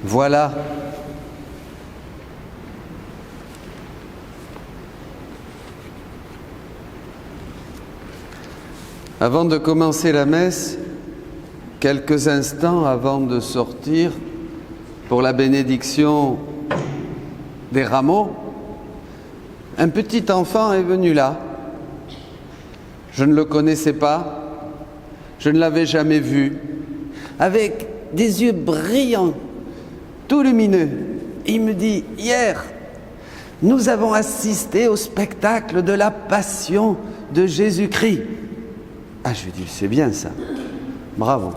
Voilà. Avant de commencer la messe, quelques instants avant de sortir pour la bénédiction des rameaux, un petit enfant est venu là. Je ne le connaissais pas, je ne l'avais jamais vu, avec des yeux brillants, tout lumineux. Il me dit, hier, nous avons assisté au spectacle de la Passion de Jésus-Christ. Ah, je lui dis, c'est bien ça, bravo.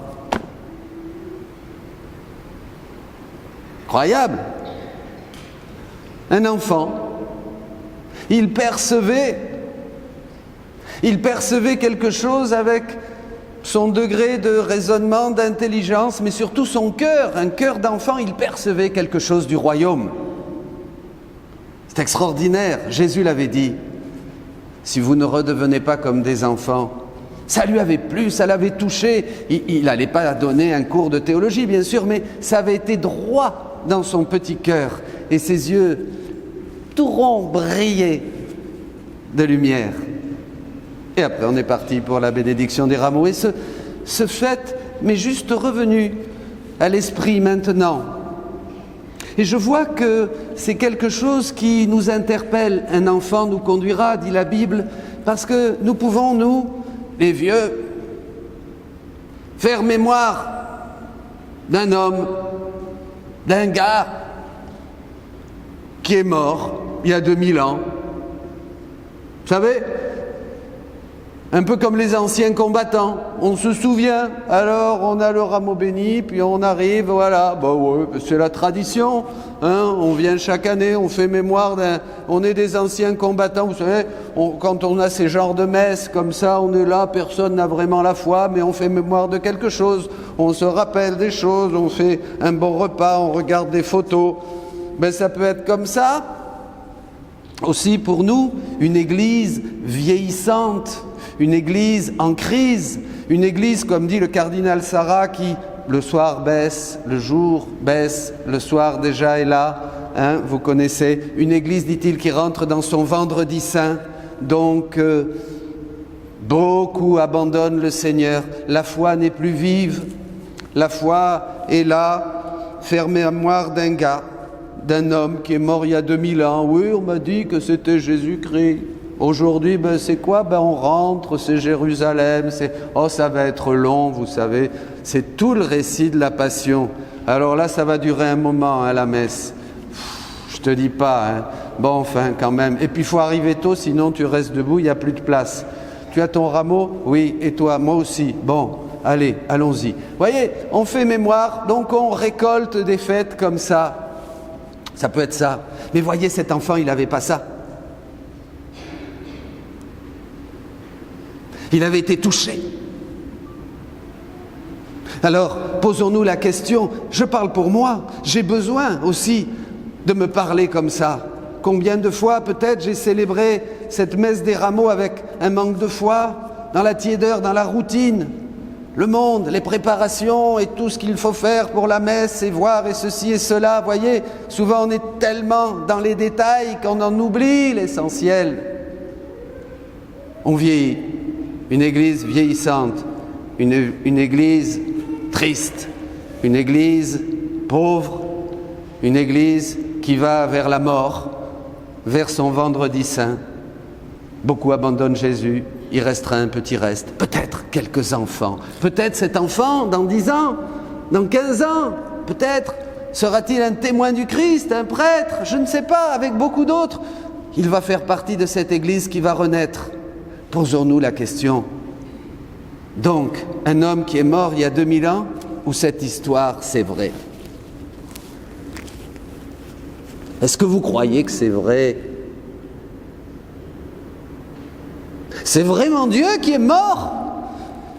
Incroyable. Un enfant, il percevait quelque chose avec son degré de raisonnement, d'intelligence, mais surtout son cœur, un cœur d'enfant, il percevait quelque chose du royaume. C'est extraordinaire. Jésus l'avait dit, si vous ne redevenez pas comme des enfants, ça lui avait plu, ça l'avait touché. Il n'allait pas donner un cours de théologie, bien sûr, mais ça avait été droit dans son petit cœur. Et ses yeux, tout ronds, brillaient de lumière. Et après, on est parti pour la bénédiction des rameaux. Et ce fait m'est juste revenu à l'esprit maintenant. Et je vois que c'est quelque chose qui nous interpelle. Un enfant nous conduira, dit la Bible, parce que nous pouvons, nous, les vieux, faire mémoire d'un homme, d'un gars qui est mort il y a 2000 ans. Vous savez, un peu comme les anciens combattants, on se souvient, alors on a le rameau béni, puis on arrive, voilà, ouais, c'est la tradition, hein, on vient chaque année, on fait mémoire on est des anciens combattants, vous savez, quand on a ces genres de messes comme ça, on est là, personne n'a vraiment la foi, mais on fait mémoire de quelque chose, on se rappelle des choses, on fait un bon repas, on regarde des photos, ça peut être comme ça, aussi pour nous, une église vieillissante, une église en crise, une église, comme dit le cardinal Sarah, qui le soir baisse, le jour baisse, le soir déjà est là, hein, vous connaissez, une église, dit-il, qui rentre dans son vendredi saint, donc beaucoup abandonnent le Seigneur, la foi n'est plus vive, la foi est là, faire mémoire d'un gars, d'un homme qui est mort il y a 2000 ans, oui, on m'a dit que c'était Jésus-Christ. Aujourd'hui, c'est quoi? On rentre, c'est Jérusalem, ça va être long, vous savez. C'est tout le récit de la Passion. Alors là, ça va durer un moment, hein, la messe. Je te dis pas, hein. Bon, enfin, quand même. Et puis, il faut arriver tôt, sinon tu restes debout, il n'y a plus de place. Tu as ton rameau? Oui, et toi? Moi aussi. Bon, allez, allons-y. Vous voyez, on fait mémoire, donc on récolte des fêtes comme ça. Ça peut être ça. Mais voyez, cet enfant, il n'avait pas ça. Il avait été touché. Alors, posons-nous la question, je parle pour moi, j'ai besoin aussi de me parler comme ça. Combien de fois, peut-être, j'ai célébré cette messe des rameaux avec un manque de foi, dans la tiédeur, dans la routine, le monde, les préparations et tout ce qu'il faut faire pour la messe et voir et ceci et cela. Vous voyez, souvent on est tellement dans les détails qu'on en oublie l'essentiel. On vieillit. Une église vieillissante, une église triste, une église pauvre, une église qui va vers la mort, vers son vendredi saint. Beaucoup abandonnent Jésus, il restera un petit reste, peut-être quelques enfants, peut-être cet enfant dans 10 ans, dans 15 ans, peut-être sera-t-il un témoin du Christ, un prêtre, je ne sais pas, avec beaucoup d'autres. Il va faire partie de cette église qui va renaître. Posons-nous la question. Donc, un homme qui est mort il y a 2000 ans, ou cette histoire, c'est vrai? Est-ce que vous croyez que c'est vrai? C'est vraiment Dieu qui est mort?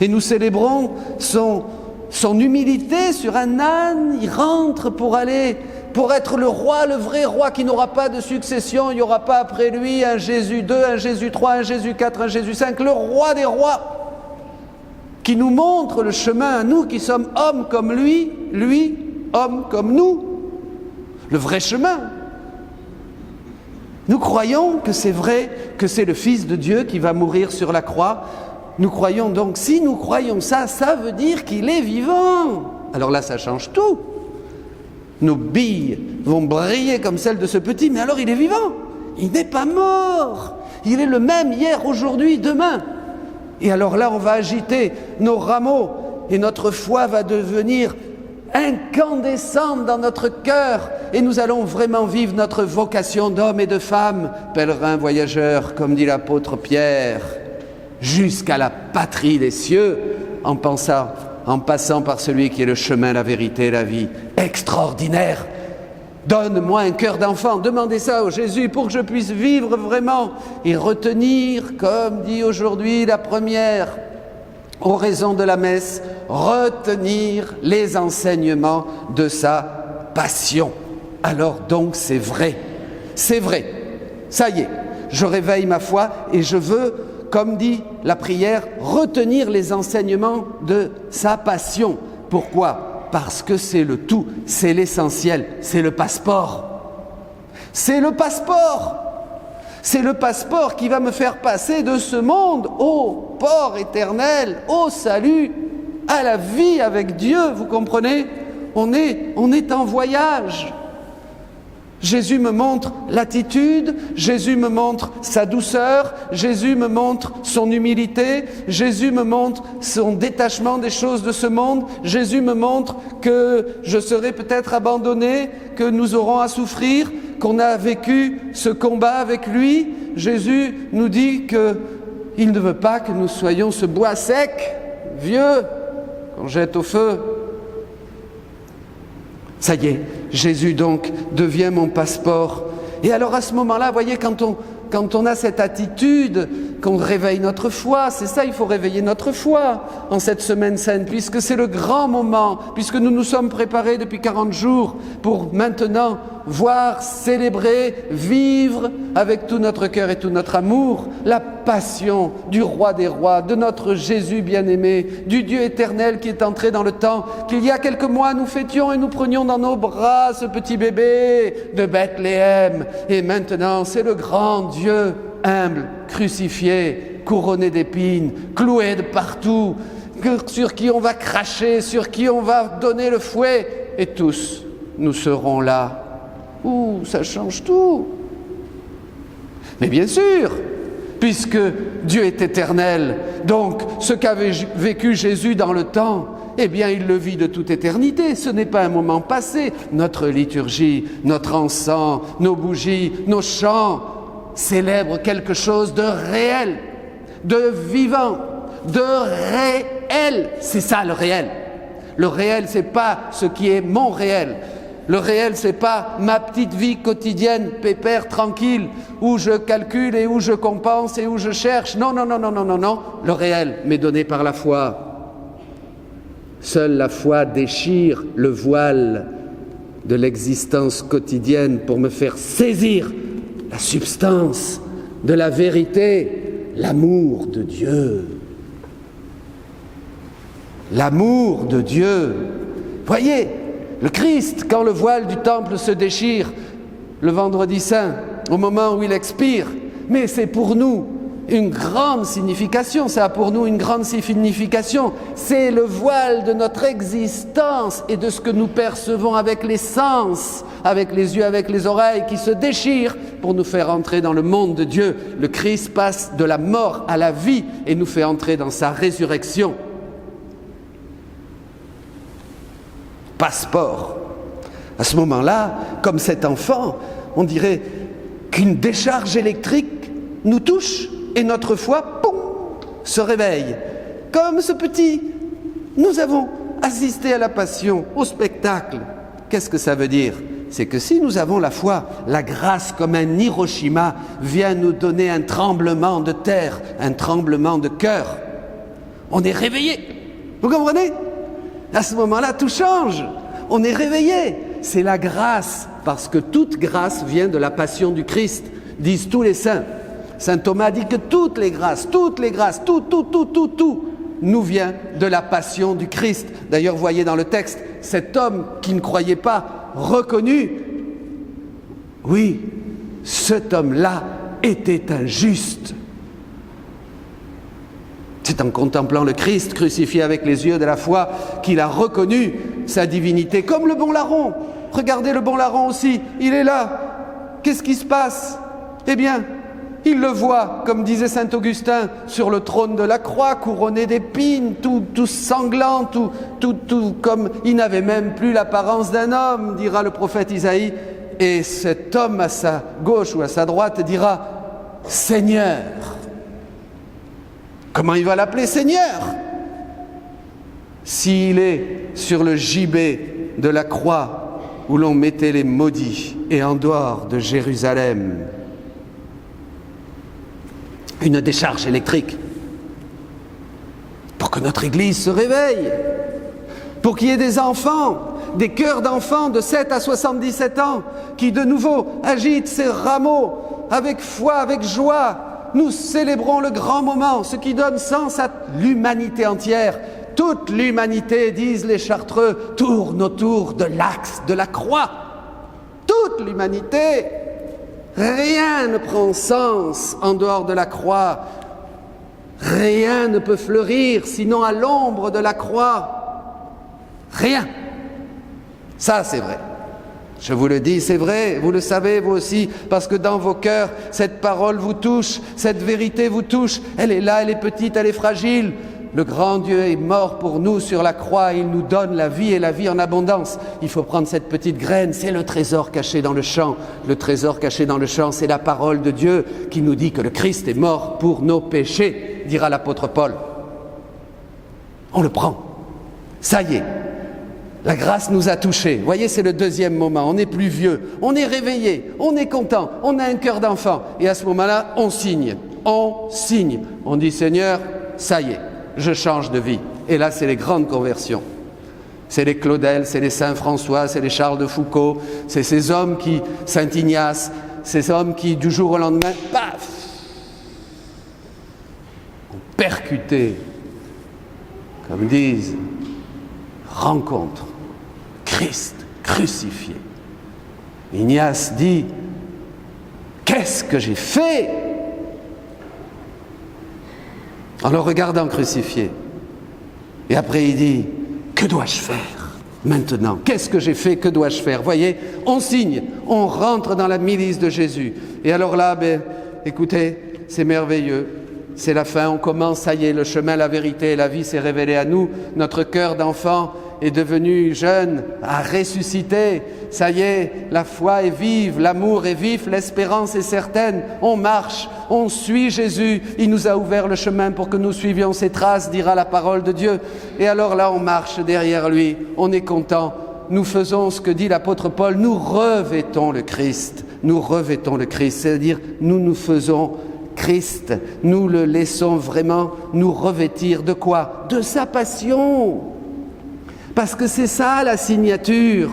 Et nous célébrons son humilité sur un âne, il rentre pour être le roi, le vrai roi qui n'aura pas de succession, il n'y aura pas après lui un Jésus 2, un Jésus 3, un Jésus 4, un Jésus 5, le roi des rois, qui nous montre le chemin à nous qui sommes hommes comme lui, homme comme nous. le vrai chemin. Nous croyons que c'est vrai, que c'est le Fils de Dieu qui va mourir sur la croix. Nous croyons donc, si nous croyons ça, ça veut dire qu'il est vivant. Alors là, ça change tout. Nos billes vont briller comme celles de ce petit, mais alors il est vivant. Il n'est pas mort. Il est le même hier, aujourd'hui, demain. Et alors là, on va agiter nos rameaux et notre foi va devenir incandescente dans notre cœur et nous allons vraiment vivre notre vocation d'hommes et de femmes, pèlerins, voyageurs, comme dit l'apôtre Pierre, jusqu'à la patrie des cieux, en passant par celui qui est le chemin, la vérité et la vie. Extraordinaire! Donne-moi un cœur d'enfant, demandez ça au Jésus pour que je puisse vivre vraiment et retenir, comme dit aujourd'hui la première oraison de la messe, retenir les enseignements de sa passion. Alors donc c'est vrai, ça y est, je réveille ma foi et je veux, comme dit la prière, retenir les enseignements de sa passion. Pourquoi ? Parce que c'est le tout, c'est l'essentiel, c'est le passeport. C'est le passeport. C'est le passeport qui va me faire passer de ce monde au port éternel, au salut, à la vie avec Dieu, vous comprenez ? On est en voyage. Jésus me montre l'attitude, Jésus me montre sa douceur, Jésus me montre son humilité, Jésus me montre son détachement des choses de ce monde, Jésus me montre que je serai peut-être abandonné, que nous aurons à souffrir, qu'on a vécu ce combat avec lui. Jésus nous dit qu'il ne veut pas que nous soyons ce bois sec, vieux, qu'on jette au feu. Ça y est, Jésus donc devient mon passeport. Et alors à ce moment-là, vous voyez, quand on a cette attitude, qu'on réveille notre foi, c'est ça, il faut réveiller notre foi en cette semaine sainte, puisque c'est le grand moment, puisque nous nous sommes préparés depuis 40 jours pour maintenant voir, célébrer, vivre avec tout notre cœur et tout notre amour la passion du roi des rois, de notre Jésus bien-aimé, du Dieu éternel qui est entré dans le temps, qu'il y a quelques mois nous fêtions et nous prenions dans nos bras ce petit bébé de Bethléem. Et maintenant c'est le grand Dieu humble, crucifié, couronné d'épines, cloué de partout, sur qui on va cracher, sur qui on va donner le fouet, et tous nous serons là. Ouh, ça change tout. Mais bien sûr, puisque Dieu est éternel, donc ce qu'avait vécu Jésus dans le temps, eh bien il le vit de toute éternité, ce n'est pas un moment passé. Notre liturgie, notre encens, nos bougies, nos chants célèbrent quelque chose de réel, de vivant, de réel. C'est ça le réel. Le réel, c'est pas ce qui est mon réel. Le réel, c'est pas ma petite vie quotidienne, pépère, tranquille, où je calcule et où je compense et où je cherche. Non. Le réel m'est donné par la foi. Seule la foi déchire le voile de l'existence quotidienne pour me faire saisir la substance de la vérité, l'amour de Dieu. L'amour de Dieu. Voyez, le Christ, quand le voile du temple se déchire, le vendredi saint, au moment où il expire, mais c'est pour nous une grande signification, ça a pour nous une grande signification, c'est le voile de notre existence et de ce que nous percevons avec les sens, avec les yeux, avec les oreilles, qui se déchirent pour nous faire entrer dans le monde de Dieu. Le Christ passe de la mort à la vie et nous fait entrer dans sa résurrection. Passeport. À ce moment-là, comme cet enfant, on dirait qu'une décharge électrique nous touche et notre foi, poum, se réveille. Comme ce petit, nous avons assisté à la passion, au spectacle. Qu'est-ce que ça veut dire ? C'est que si nous avons la foi, la grâce comme un Hiroshima vient nous donner un tremblement de terre, un tremblement de cœur. On est réveillé. Vous comprenez ? À ce moment-là, tout change. On est réveillé. C'est la grâce, parce que toute grâce vient de la passion du Christ, disent tous les saints. Saint Thomas dit que toutes les grâces, tout nous vient de la passion du Christ. D'ailleurs, vous voyez dans le texte, cet homme qui ne croyait pas, reconnu, oui, cet homme-là était injuste. C'est en contemplant le Christ crucifié avec les yeux de la foi qu'il a reconnu sa divinité, comme le bon larron. Regardez le bon larron aussi, il est là. Qu'est-ce qui se passe? Eh bien, il le voit, comme disait saint Augustin, sur le trône de la croix, couronné d'épines, tout sanglant, tout comme il n'avait même plus l'apparence d'un homme, dira le prophète Isaïe. Et cet homme à sa gauche ou à sa droite dira « Seigneur ». Comment il va l'appeler Seigneur? S'il est sur le gibet de la croix où l'on mettait les maudits et en dehors de Jérusalem. Une décharge électrique pour que notre Église se réveille, pour qu'il y ait des enfants, des chœurs d'enfants de 7 à 77 ans qui de nouveau agitent ces rameaux avec foi, avec joie. Nous célébrons le grand moment, ce qui donne sens à l'humanité entière. Toute l'humanité, disent les Chartreux, tourne autour de l'axe de la croix. Toute l'humanité. Rien ne prend sens en dehors de la croix. Rien ne peut fleurir sinon à l'ombre de la croix. Rien. Ça, c'est vrai. Je vous le dis, c'est vrai, vous le savez vous aussi, parce que dans vos cœurs, cette parole vous touche, cette vérité vous touche. Elle est là, elle est petite, elle est fragile. Le grand Dieu est mort pour nous sur la croix, il nous donne la vie et la vie en abondance. Il faut prendre cette petite graine, c'est le trésor caché dans le champ. Le trésor caché dans le champ, c'est la parole de Dieu qui nous dit que le Christ est mort pour nos péchés, dira l'apôtre Paul. On le prend. Ça y est. La grâce nous a touchés. Vous voyez, c'est le deuxième moment. On n'est plus vieux, on est réveillé, on est content, on a un cœur d'enfant. Et à ce moment-là, on signe. On signe. On dit, Seigneur, ça y est, je change de vie. Et là, c'est les grandes conversions. C'est les Claudel, c'est les Saint François, c'est les Charles de Foucault, c'est ces hommes qui, Saint Ignace, ces hommes qui, du jour au lendemain, paf, ont percuté, comme disent, rencontre Christ crucifié. Ignace dit, qu'est-ce que j'ai fait en le regardant crucifié? Et après il dit, que dois-je faire maintenant? Qu'est-ce que j'ai fait? Que dois-je faire? Voyez, on signe, on rentre dans la milice de Jésus. Et alors là, écoutez, c'est merveilleux. C'est la fin, on commence, ça y est, le chemin, la vérité et la vie s'est révélé à nous. Notre cœur d'enfant est devenu jeune, a ressuscité. Ça y est, la foi est vive, l'amour est vif, l'espérance est certaine. On marche, on suit Jésus. Il nous a ouvert le chemin pour que nous suivions ses traces, dira la parole de Dieu. Et alors là, on marche derrière lui, on est content. Nous faisons ce que dit l'apôtre Paul, nous revêtons le Christ. Nous revêtons le Christ, c'est-à-dire nous faisons Christ, nous le laissons vraiment nous revêtir de quoi? De sa passion. Parce que c'est ça la signature.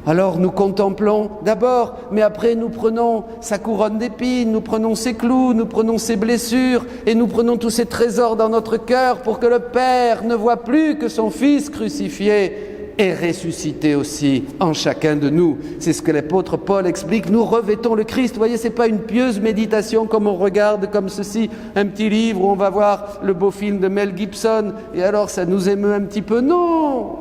Alors nous contemplons d'abord, mais après nous prenons sa couronne d'épines, nous prenons ses clous, nous prenons ses blessures et nous prenons tous ces trésors dans notre cœur pour que le Père ne voit plus que son Fils crucifié est ressuscité aussi en chacun de nous. C'est ce que l'apôtre Paul explique. Nous revêtons le Christ. Vous voyez, c'est pas une pieuse méditation comme on regarde comme ceci, un petit livre où on va voir le beau film de Mel Gibson et alors ça nous émeut un petit peu. Non!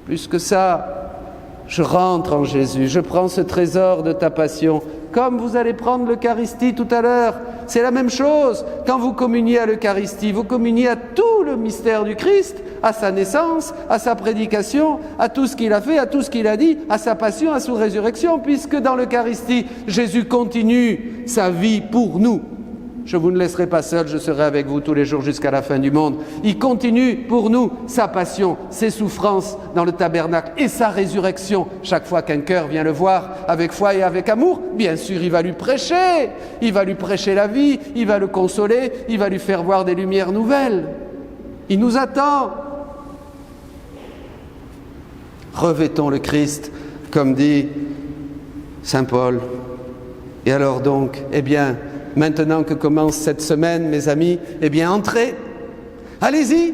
Plus que ça, je rentre en Jésus, je prends ce trésor de ta passion. Comme vous allez prendre l'Eucharistie tout à l'heure, c'est la même chose. Quand vous communiez à l'Eucharistie, vous communiez à tout le mystère du Christ, à sa naissance, à sa prédication, à tout ce qu'il a fait, à tout ce qu'il a dit, à sa passion, à sa résurrection, puisque dans l'Eucharistie, Jésus continue sa vie pour nous. Je vous ne laisserai pas seul, je serai avec vous tous les jours jusqu'à la fin du monde. Il continue pour nous sa passion, ses souffrances dans le tabernacle et sa résurrection. Chaque fois qu'un cœur vient le voir avec foi et avec amour, bien sûr, il va lui prêcher. Il va lui prêcher la vie, il va le consoler, il va lui faire voir des lumières nouvelles. Il nous attend. Revêtons le Christ, comme dit saint Paul. Et alors donc, eh bien, maintenant que commence cette semaine, mes amis, eh bien, entrez, allez-y,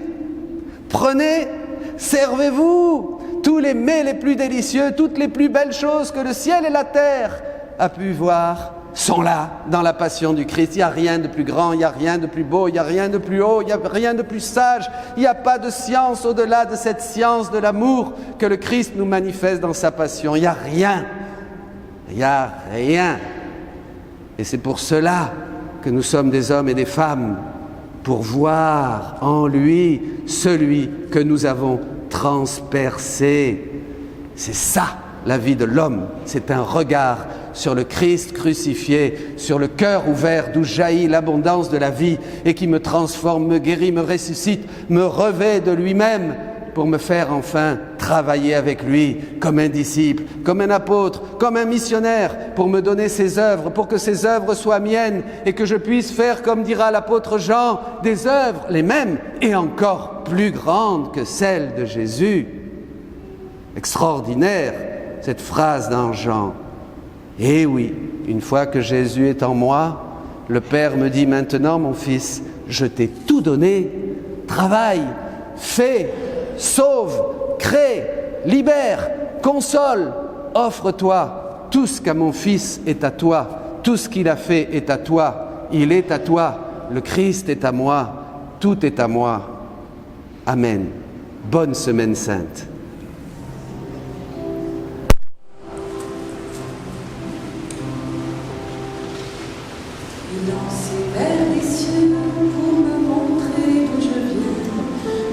prenez, servez-vous, tous les mets les plus délicieux, toutes les plus belles choses que le ciel et la terre a pu voir sont là, dans la passion du Christ. Il n'y a rien de plus grand, il n'y a rien de plus beau, il n'y a rien de plus haut, il n'y a rien de plus sage. Il n'y a pas de science au-delà de cette science de l'amour que le Christ nous manifeste dans sa passion. Il n'y a rien. Il n'y a rien. Et c'est pour cela que nous sommes des hommes et des femmes, pour voir en lui celui que nous avons transpercé. C'est ça, la vie de l'homme. C'est un regard sur le Christ crucifié, sur le cœur ouvert d'où jaillit l'abondance de la vie et qui me transforme, me guérit, me ressuscite, me revêt de lui-même pour me faire enfin travailler avec lui comme un disciple, comme un apôtre, comme un missionnaire, pour me donner ses œuvres, pour que ces œuvres soient miennes et que je puisse faire, comme dira l'apôtre Jean, des œuvres les mêmes et encore plus grandes que celles de Jésus. Extraordinaire cette phrase dans Jean. Et oui, une fois que Jésus est en moi, le Père me dit maintenant, mon fils, je t'ai tout donné, travaille, fais, sauve, crée, libère, console, offre-toi. Tout ce qu'à mon fils est à toi, tout ce qu'il a fait est à toi, il est à toi, le Christ est à moi, tout est à moi. Amen. Bonne semaine sainte. Lancé vers les cieux pour me montrer d'où je viens,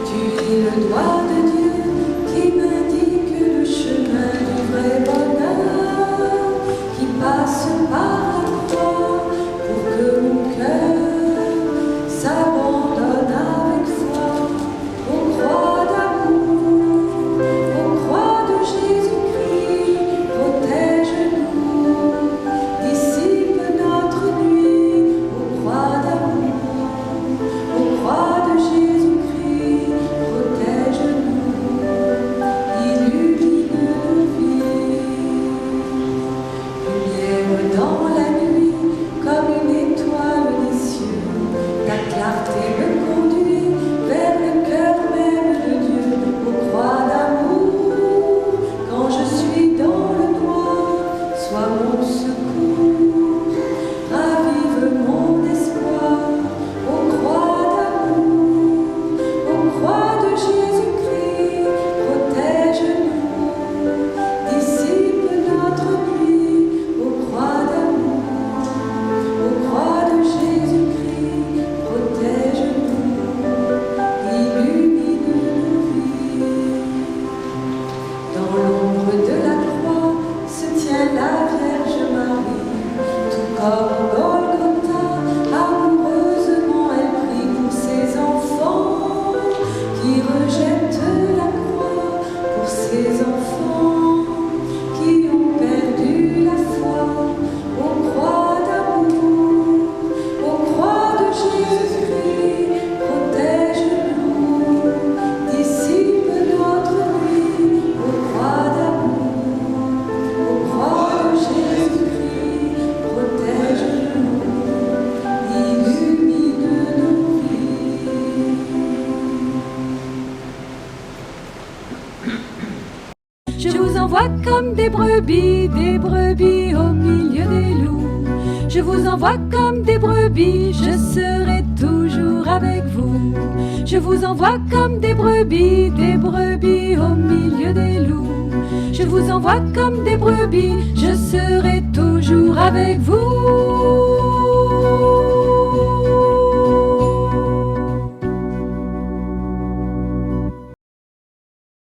tu es le doigt de Dieu qui m'indique le chemin du vrai bonheur, qui passe par la croix pour que mon cœur s'abandonne avec foi aux croix d'amour, aux croix de Jésus-Christ, protège-nous, dissipe notre nuit. Croix d'amour, aux croix de Jésus-Christ, protège-nous, illumine nos vies. Lumière dans la nuit, comme une étoile des cieux, ta clarté me conduit vers le cœur même de Dieu, aux croix d'amour, quand je suis dans le noir, sois mon secours, ravive mon espoir, aux croix d'amour, aux croix de Jésus-Christ, protège-nous, dissipe notre nuit, aux croix d'amour, aux croix de Jésus-Christ, protège-nous, illumine nos vies. Dans l'ombre de la croix se tient la Vierge Marie, tout comme Golgotha, amoureusement elle prie pour ses enfants qui rejettent la croix, pour ses enfants qui ont perdu la foi, aux croix d'amour, aux croix de Jésus-Christ, protège-nous, dissipe notre nuit, aux croix d'amour, aux croix de Jésus-Christ, protège-nous, illumine nos vies. Je vous envoie comme des brebis au milieu des loups. Je vous envoie comme des brebis, je serai toujours avec vous. Je vous envoie comme des brebis au milieu des loups. Je vous envoie comme des brebis, je serai toujours avec vous.